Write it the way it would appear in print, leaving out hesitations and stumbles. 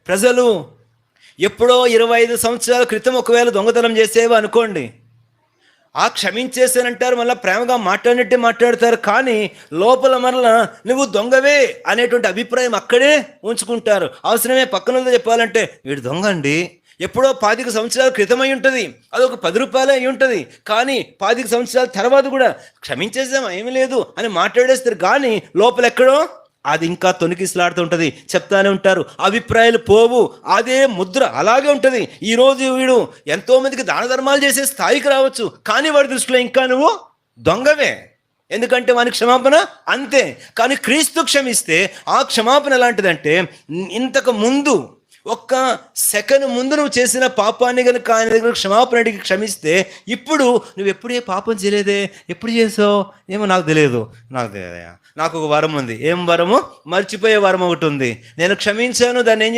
ప్రజలు ఎప్పుడో 25 సంవత్సరాల క్రితం ఒకవేళ దొంగతనం చేసేవో అనుకోండి, క్షమించేసానంటారు, మళ్ళీ ప్రేమగా మాట్లాడినట్టే మాట్లాడతారు, కానీ లోపల మరలా నువ్వు దొంగవే అనేటువంటి అభిప్రాయం అక్కడే ఉంచుకుంటారు. అవసరమే పక్కన చెప్పాలంటే వీడు దొంగ అండి, ఎప్పుడో 25 సంవత్సరాల క్రితం అయి ఉంటుంది, అదొక 10 రూపాయలే అయి ఉంటుంది, కానీ 25 సంవత్సరాల తర్వాత కూడా క్షమించేసాం ఏమీ లేదు అని మాట్లాడేస్తారు, కానీ లోపల ఎక్కడో అది ఇంకా తొణికిసలాడుతుంటుంది, చెప్తానే ఉంటారు, అభిప్రాయాలు పోవు, అదే ముద్ర అలాగే ఉంటుంది. ఈరోజు వీడు ఎంతోమందికి దాన ధర్మాలు చేసే స్థాయికి రావచ్చు, కానీ వాడి దృష్టిలో ఇంకా నువ్వు దొంగవే, ఎందుకంటే వానికి క్షమాపణ అంతే. కానీ క్రీస్తు క్షమిస్తే ఆ క్షమాపణ ఎలాంటిదంటే, ఇంతకు ముందు ఒక్క సెకండ్ ముందు నువ్వు చేసిన పాపాన్ని కనుక ఆయన దగ్గర క్షమాపణ అడిగి క్షమిస్తే, ఇప్పుడు నువ్వు ఎప్పుడే పాపం చేయలేదే, ఎప్పుడు చేసావు ఏమో నాకు తెలియదు, నాకు ఒక వరం ఉంది. ఏం వరము? మర్చిపోయే వరం ఒకటి ఉంది. నేను క్షమించాను, దాన్ని ఏం